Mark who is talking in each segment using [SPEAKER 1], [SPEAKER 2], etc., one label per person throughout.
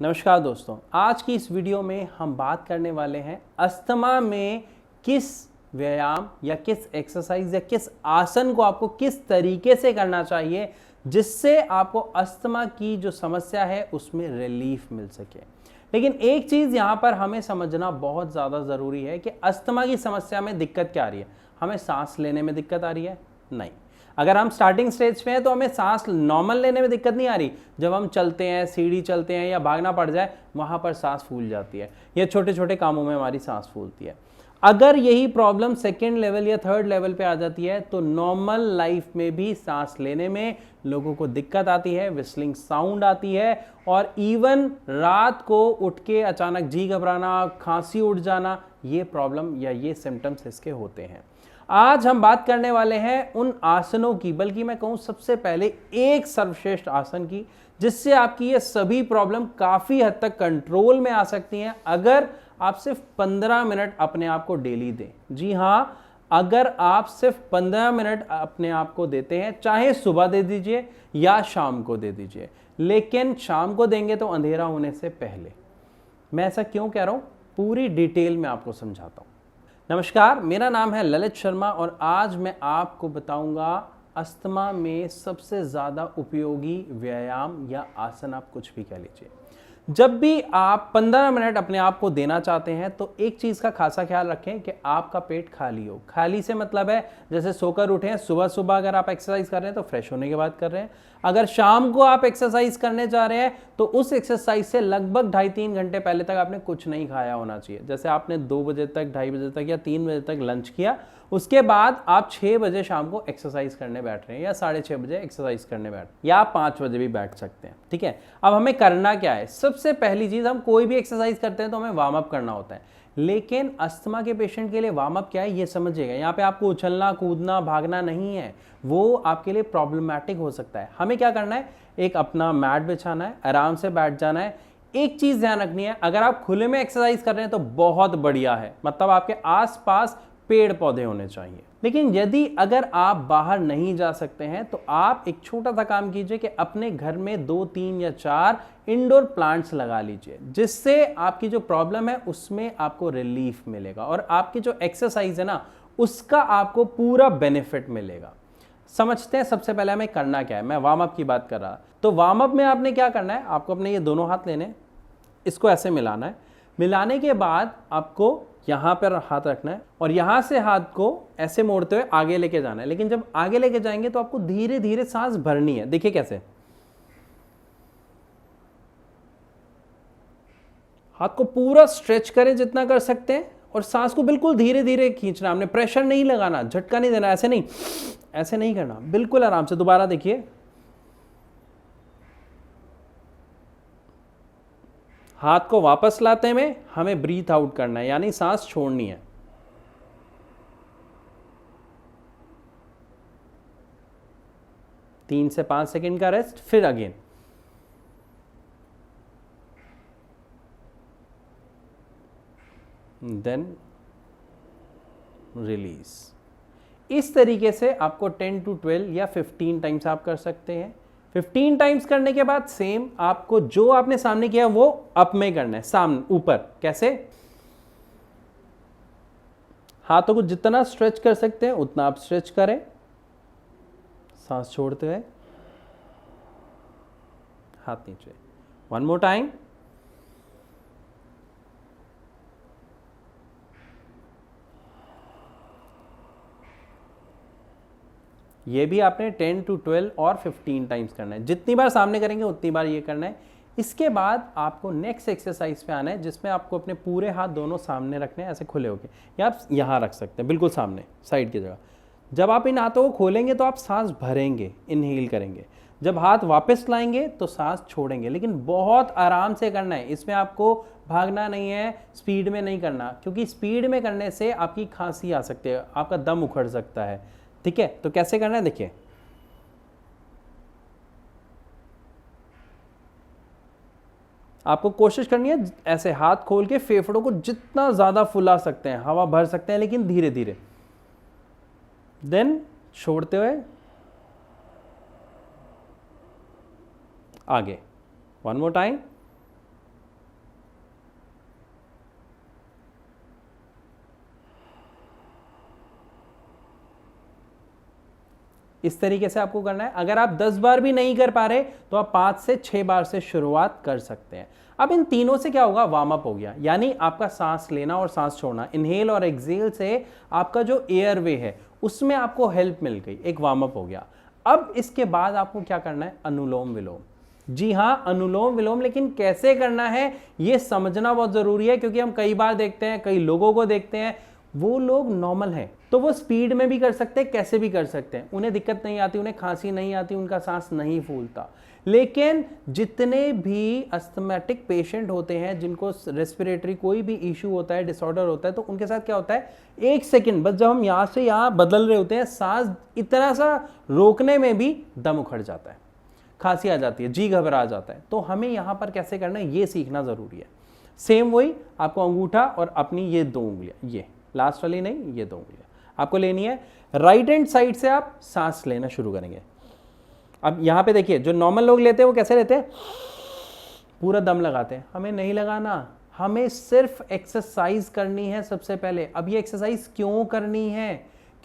[SPEAKER 1] नमस्कार दोस्तों, आज की इस वीडियो में हम बात करने वाले हैं अस्थमा में किस व्यायाम या किस एक्सरसाइज या किस आसन को आपको किस तरीके से करना चाहिए जिससे आपको अस्थमा की जो समस्या है उसमें रिलीफ मिल सके। लेकिन एक चीज़ यहाँ पर हमें समझना बहुत ज़्यादा ज़रूरी है कि अस्थमा की समस्या में दिक्कत क्या आ रही है। हमें सांस लेने में दिक्कत आ रही है? नहीं। अगर हम स्टार्टिंग स्टेज पे हैं तो हमें सांस नॉर्मल लेने में दिक्कत नहीं आ रही। जब हम चलते हैं, सीढ़ी चलते हैं या भागना पड़ जाए, वहाँ पर सांस फूल जाती है। ये छोटे छोटे कामों में हमारी सांस फूलती है। अगर यही प्रॉब्लम सेकेंड लेवल या थर्ड लेवल पे आ जाती है तो नॉर्मल लाइफ में भी सांस लेने में लोगों को दिक्कत आती है, विस्लिंग साउंड आती है और इवन रात को उठ के अचानक जी घबराना, खांसी उठ जाना, ये प्रॉब्लम या ये सिम्टम्स इसके होते हैं। आज हम बात करने वाले हैं उन आसनों की, बल्कि मैं कहूं सबसे पहले एक सर्वश्रेष्ठ आसन की, जिससे आपकी ये सभी प्रॉब्लम काफी हद तक कंट्रोल में आ सकती हैं अगर आप सिर्फ 15 मिनट अपने आप को डेली दें। जी हां, अगर आप सिर्फ 15 मिनट अपने आप को देते हैं, चाहे सुबह दे दीजिए या शाम को दे दीजिए, लेकिन शाम को देंगे तो अंधेरा होने से पहले। मैं ऐसा क्यों कह रहा हूं, पूरी डिटेल में आपको समझाता हूं। नमस्कार, मेरा नाम है ललित शर्मा और आज मैं आपको बताऊंगा अस्थमा में सबसे ज़्यादा उपयोगी व्यायाम या आसन, आप कुछ भी कह लीजिए। जब भी आप 15 मिनट अपने आप को देना चाहते हैं तो एक चीज़ का खासा ख्याल रखें कि आपका पेट खाली हो। खाली से मतलब है जैसे सोकर उठे हैं, सुबह सुबह अगर आप एक्सरसाइज कर रहे हैं तो फ्रेश होने के बाद कर रहे हैं। अगर शाम को आप एक्सरसाइज करने जा रहे हैं तो उस एक्सरसाइज से लगभग 2.5-3 घंटे पहले तक आपने कुछ नहीं खाया होना चाहिए। जैसे आपने 2 बजे तक, 2:30 बजे तक या 3 बजे तक लंच किया, उसके बाद आप 6 बजे शाम को एक्सरसाइज करने बैठ रहे हैं या 6:30 बजे एक्सरसाइज करने बैठ, या आप 5 बजे भी बैठ सकते हैं। ठीक है, अब हमें करना क्या है? सबसे पहली चीज, हम कोई भी एक्सरसाइज करते हैं तो हमें वार्म अप करना होता है। लेकिन अस्थमा के पेशेंट के लिए वार्म अप क्या है ये समझिएगा। यहाँ पे आपको उछलना, कूदना, भागना नहीं है, वो आपके लिए प्रॉब्लमैटिक हो सकता है। हमें क्या करना है, एक अपना मैट बिछाना है, आराम से बैठ जाना है। एक चीज ध्यान रखनी है, अगर आप खुले में एक्सरसाइज कर रहे हैं तो बहुत बढ़िया है, मतलब आपके आसपास पेड़ पौधे होने चाहिए। लेकिन यदि अगर आप बाहर नहीं जा सकते हैं तो आप एक छोटा सा काम कीजिए कि अपने घर में 2, 3 या 4 इंडोर प्लांट्स लगा लीजिए, जिससे आपकी जो प्रॉब्लम है उसमें आपको रिलीफ मिलेगा और आपकी जो एक्सरसाइज है ना उसका आपको पूरा बेनिफिट मिलेगा। समझते हैं सबसे पहले हमें करना क्या है। मैं वार्म अप की बात कर रहा, तो वार्म अप में आपने क्या करना है, आपको अपने ये दोनों हाथ लेने, इसको ऐसे मिलाना है। मिलाने के बाद आपको यहां पर हाथ रखना है और यहां से हाथ को ऐसे मोड़ते हुए आगे लेके जाना है। लेकिन जब आगे लेके जाएंगे तो आपको धीरे धीरे सांस भरनी है। देखिए कैसे, हाथ को पूरा स्ट्रेच करें जितना कर सकते हैं और सांस को बिल्कुल धीरे धीरे खींचना। हमने प्रेशर नहीं लगाना, झटका नहीं देना, ऐसे नहीं, ऐसे नहीं करना, बिल्कुल आराम से। दोबारा देखिए, हाथ को वापस लाते में हमें ब्रीथ आउट करना है, यानी सांस छोड़नी है। तीन से 5 सेकंड का रेस्ट, फिर अगेन। Then release. इस तरीके से आपको 10 to 12 या 15 टाइम्स आप कर सकते हैं। 15 टाइम्स करने के बाद सेम आपको जो आपने सामने किया वो अप में करना है, सामने ऊपर। कैसे? हाथों को जितना स्ट्रेच कर सकते हैं उतना आप स्ट्रेच करें, सांस छोड़ते हुए, हाथ नीचे। 1 more टाइम। ये भी आपने 10 to 12 और 15 टाइम्स करना है। जितनी बार सामने करेंगे उतनी बार ये करना है। इसके बाद आपको नेक्स्ट एक्सरसाइज पे आना है, जिसमें आपको अपने पूरे हाथ दोनों सामने रखने हैं, ऐसे खुले होके, या आप यहाँ रख सकते हैं बिल्कुल सामने, साइड की जगह। जब आप इन हाथों को खोलेंगे तो आप सांस भरेंगे, इनहेल करेंगे। जब हाथ वापस लाएंगे तो सांस छोड़ेंगे, लेकिन बहुत आराम से करना है। इसमें आपको भागना नहीं है, स्पीड में नहीं करना, क्योंकि स्पीड में करने से आपकी खांसी आ सकती है, आपका दम उखड़ सकता है। ठीक है, तो कैसे करना है देखिए। आपको कोशिश करनी है ऐसे हाथ खोल के फेफड़ों को जितना ज्यादा फुला सकते हैं, हवा भर सकते हैं, लेकिन धीरे धीरे। देन छोड़ते हुए आगे। 1 more टाइम। इस तरीके से आपको करना है। अगर आप 10 बार भी नहीं कर पा रहे तो आप 5 से 6 बार से शुरुआत कर सकते हैं। अब इन तीनों से क्या होगा, वार्म अप हो गया, यानी आपका सांस लेना और सांस छोड़ना, इनहेल और एक्सहेल से आपका जो एयरवे है उसमें आपको हेल्प मिल गई, एक वार्म अप हो गया। अब इसके बाद आपको क्या करना है, अनुलोम विलोम। जी हाँ, अनुलोम विलोम, लेकिन कैसे करना है ये समझना बहुत जरूरी है, क्योंकि हम कई बार देखते हैं, कई लोगों को देखते हैं, वो लोग नॉर्मल हैं तो वो स्पीड में भी कर सकते हैं, कैसे भी कर सकते हैं, उन्हें दिक्कत नहीं आती, उन्हें खांसी नहीं आती, उनका सांस नहीं फूलता। लेकिन जितने भी अस्थमैटिक पेशेंट होते हैं, जिनको रेस्पिरेटरी कोई भी इशू होता है, डिसऑर्डर होता है, तो उनके साथ क्या होता है, 1 सेकंड बस जब हम यहाँ से यहाँ बदल रहे होते हैं, सांस इतना सा रोकने में भी दम उखड़ जाता है, खांसी आ जाती है, जी घबरा जाता है। तो हमें यहाँ पर कैसे करना है ये सीखना जरूरी है। सेम वही आपको अंगूठा और अपनी ये 2 उंगलियां, ये लास्ट वाली नहीं, ये 2 उंगलियां आपको लेनी है। राइट हैंड साइड से आप सांस लेना शुरू करेंगे। अब यहां पे देखिए, जो नॉर्मल लोग लेते हैं वो कैसे लेते हैं, पूरा दम लगाते हैं। हमें नहीं लगाना, हमें सिर्फ एक्सरसाइज करनी है सबसे पहले। अब ये एक्सरसाइज क्यों करनी है,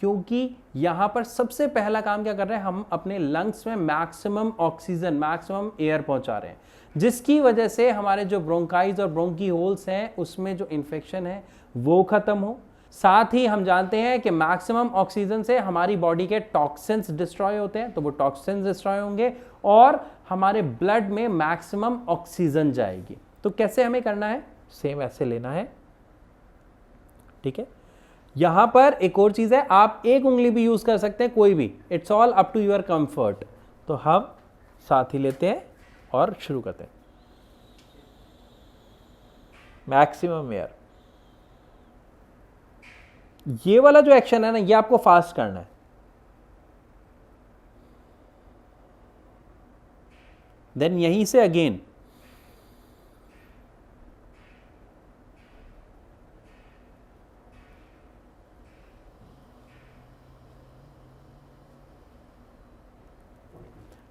[SPEAKER 1] क्योंकि यहां पर सबसे पहला काम क्या कर रहे हैं, हम अपने लंग्स में मैक्सिमम ऑक्सीजन, मैक्सिमम एयर पहुंचा रहे हैं, जिसकी वजह से हमारे जो ब्रोंकाइज और ब्रोंकी होल्स हैं उसमें जो इन्फेक्शन है वो खत्म हो। साथ ही हम जानते हैं कि मैक्सिमम ऑक्सीजन से हमारी बॉडी के टॉक्सिन्स डिस्ट्रॉय होते हैं, तो वो टॉक्सिन्स डिस्ट्रॉय होंगे और हमारे ब्लड में मैक्सिमम ऑक्सीजन जाएगी। तो कैसे हमें करना है, सेम ऐसे लेना है, ठीक है। यहां पर एक और चीज है, आप एक उंगली भी यूज कर सकते हैं, कोई भी, it's all up to your comfort. तो हम साथ ही लेते हैं और शुरू करते हैं, मैक्सिमम एयर। ये वाला जो एक्शन है ना, ये आपको फास्ट करना है। देन यहीं से अगेन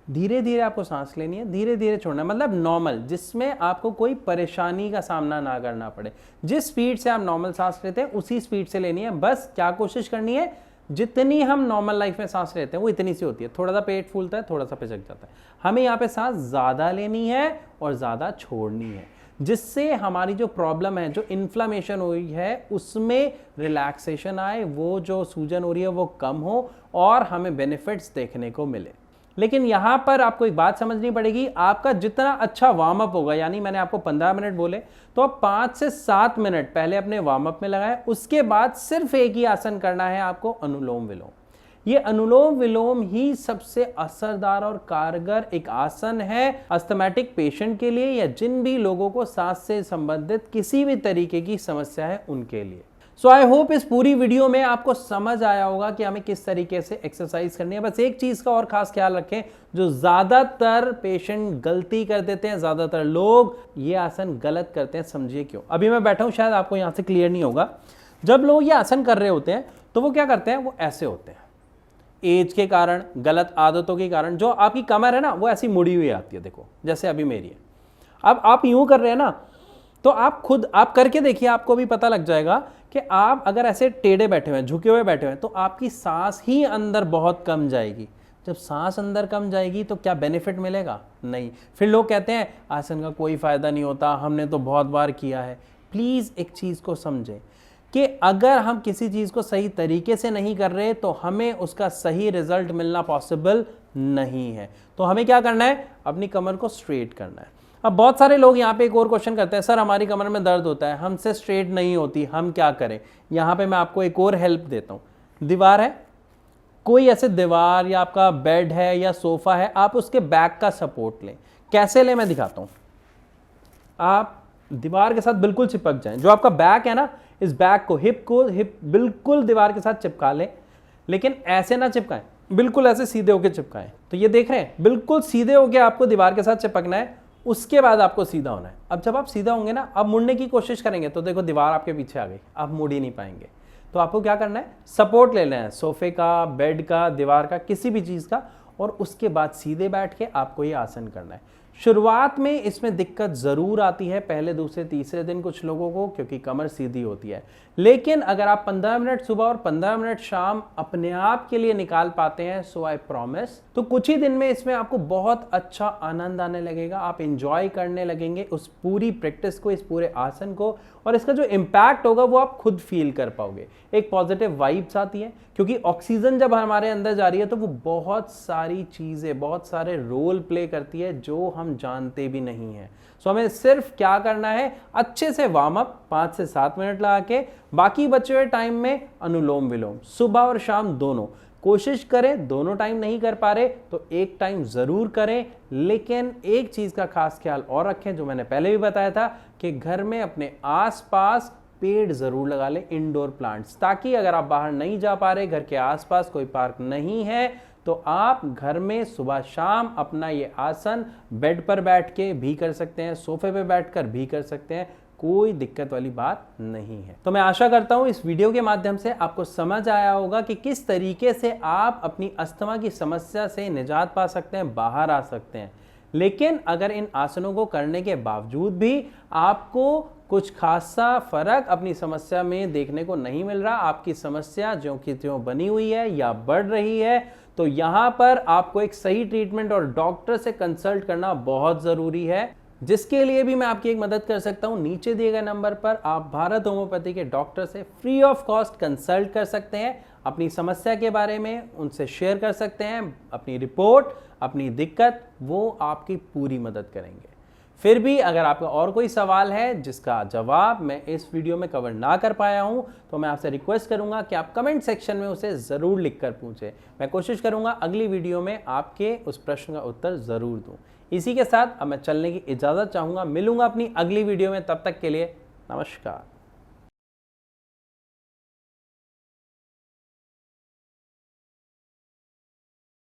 [SPEAKER 1] धीरे धीरे आपको सांस लेनी है, धीरे धीरे छोड़ना है, मतलब नॉर्मल, जिसमें आपको कोई परेशानी का सामना ना करना पड़े। जिस स्पीड से आप नॉर्मल सांस लेते हैं उसी स्पीड से लेनी है। बस क्या कोशिश करनी है, जितनी हम नॉर्मल लाइफ में सांस लेते हैं वो इतनी सी होती है। थोड़ा सा पेट फूलता है, थोड़ा सा पिचक जाता है, हमें यहाँ पे सांस ज्यादा लेनी है और ज्यादा छोड़नी है, जिससे हमारी जो प्रॉब्लम है, जो इन्फ्लामेशन हुई है, उसमें रिलैक्सेशन आए, वो जो सूजन हो रही है वो कम हो और हमें बेनिफिट्स देखने को मिले। लेकिन यहां पर आपको एक बात समझनी पड़ेगी, आपका जितना अच्छा वार्म अप होगा, यानी मैंने आपको 15 मिनट बोले, तो आप 5 से 7 मिनट पहले अपने वार्म अप में लगाएं। उसके बाद सिर्फ एक ही आसन करना है आपको, अनुलोम विलोम। ये अनुलोम विलोम ही सबसे असरदार और कारगर एक आसन है अस्थमैटिक पेशेंट के लिए, या जिन भी लोगों को सांस से संबंधित किसी भी तरीके की समस्या है उनके लिए। सो आई होप इस पूरी वीडियो में आपको समझ आया होगा कि हमें किस तरीके से एक्सरसाइज करनी है। बस एक चीज का और खास ख्याल रखें, जो ज्यादातर पेशेंट गलती कर देते हैं, ज्यादातर लोग ये आसन गलत करते हैं, समझिए क्यों। अभी मैं बैठा हूं, शायद आपको यहां से क्लियर नहीं होगा। जब लोग ये आसन कर रहे होते हैं तो वो क्या करते हैं, वो ऐसे होते हैं, एज के कारण, गलत आदतों के कारण। जो आपकी कमर है ना वो ऐसी मुड़ी हुई आती है, देखो जैसे अभी मेरी है। अब आप यूं कर रहे हैं ना, तो आप खुद आप करके देखिए, आपको भी पता लग जाएगा कि आप अगर ऐसे टेढ़े बैठे हुए हैं, झुके हुए बैठे हुए हैं, तो आपकी सांस ही अंदर बहुत कम जाएगी। जब सांस अंदर कम जाएगी तो क्या बेनिफिट मिलेगा, नहीं। फिर लोग कहते हैं आसन का कोई फायदा नहीं होता, हमने तो बहुत बार किया है। प्लीज एक चीज को समझें कि अगर हम किसी चीज को सही तरीके से नहीं कर रहे तो हमें उसका सही रिजल्ट मिलना पॉसिबल नहीं है। तो हमें क्या करना है, अपनी कमर को स्ट्रेट करना है। अब बहुत सारे लोग यहाँ पे एक और क्वेश्चन करते हैं, सर हमारी कमर में दर्द होता है, हमसे स्ट्रेट नहीं होती, हम क्या करें। यहाँ पे मैं आपको एक और हेल्प देता हूँ। दीवार है, कोई ऐसे दीवार या आपका बेड है या सोफा है, आप उसके बैक का सपोर्ट लें। कैसे लें मैं दिखाता हूँ। आप दीवार के साथ बिल्कुल चिपक जाएं। जो आपका बैक है ना, इस बैक को हिप बिल्कुल दीवार के साथ चिपका लें, लेकिन ऐसे ना चिपकाएं, बिल्कुल ऐसे सीधे होके चिपकाएं। तो ये देख रहे हैं, बिल्कुल सीधे होके आपको दीवार के साथ चिपकना है, उसके बाद आपको सीधा होना है। अब जब आप सीधा होंगे ना, अब मुड़ने की कोशिश करेंगे तो देखो दीवार आपके पीछे आ गई, आप मुड़ ही नहीं पाएंगे। तो आपको क्या करना है, सपोर्ट ले लेना है, सोफे का, बेड का, दीवार का, किसी भी चीज का, और उसके बाद सीधे बैठ के आपको ये आसन करना है। शुरुआत में इसमें दिक्कत ज़रूर आती है पहले दूसरे तीसरे दिन कुछ लोगों को, क्योंकि कमर सीधी होती है। लेकिन अगर आप 15 मिनट सुबह और 15 मिनट शाम अपने आप के लिए निकाल पाते हैं, सो आई प्रॉमिस, तो कुछ ही दिन में इसमें आपको बहुत अच्छा आनंद आने लगेगा। आप इंजॉय करने लगेंगे उस पूरी प्रैक्टिस को, इस पूरे आसन को, और इसका जो इम्पैक्ट होगा वो आप खुद फील कर पाओगे। एक पॉजिटिव वाइब्स आती है, क्योंकि ऑक्सीजन जब हमारे अंदर जा रही है तो वो बहुत सारी चीज़ें, बहुत सारे रोल प्ले करती है जो हम जानते भी नहीं हैं। सो हमें सिर्फ क्या करना है, अच्छे से वार्म अप 5 से 7 मिनट लगा के, बाकी बचे हुए टाइम में अनुलोम विलोम सुबह और शाम दोनों कोशिश करें। दोनों टाइम नहीं कर पा रहे तो एक टाइम जरूर करें, लेकिन एक चीज का खास ख्याल और रखें जो मैंने पहले भी बताया था कि घर में अपने आसपास पेड़ जरूर लगा लें, इंडोर प्लांट्स, ताकि अगर आप बाहर नहीं जा पा रहे, घर के आसपास कोई पार्क नहीं है, तो आप घर में सुबह शाम अपना ये आसन बेड पर बैठ के भी कर सकते हैं, सोफे पे बैठकर भी कर सकते हैं, कोई दिक्कत वाली बात नहीं है। तो मैं आशा करता हूं इस वीडियो के माध्यम से आपको समझ आया होगा कि किस तरीके से आप अपनी अस्थमा की समस्या से निजात पा सकते हैं, बाहर आ सकते हैं। लेकिन अगर इन आसनों को करने के बावजूद भी आपको कुछ खासा फर्क अपनी समस्या में देखने को नहीं मिल रहा, आपकी समस्या ज्यों की त्यों बनी हुई है या बढ़ रही है, तो यहां पर आपको एक सही ट्रीटमेंट और डॉक्टर से कंसल्ट करना बहुत जरूरी है, जिसके लिए भी मैं आपकी एक मदद कर सकता हूं। नीचे दिए गए नंबर पर आप भारत होम्योपैथी के डॉक्टर से फ्री ऑफ कॉस्ट कंसल्ट कर सकते हैं, अपनी समस्या के बारे में उनसे शेयर कर सकते हैं, अपनी रिपोर्ट, अपनी दिक्कत, वो आपकी पूरी मदद करेंगे। फिर भी अगर आपका और कोई सवाल है जिसका जवाब मैं इस वीडियो में कवर ना कर पाया हूं, तो मैं आपसे रिक्वेस्ट करूंगा कि आप कमेंट सेक्शन में उसे ज़रूर लिखकर पूछें। मैं कोशिश करूंगा अगली वीडियो में आपके उस प्रश्न का उत्तर ज़रूर दूं। इसी के साथ अब मैं चलने की इजाज़त चाहूँगा, मिलूंगा अपनी अगली वीडियो में, तब तक के लिए नमस्कार।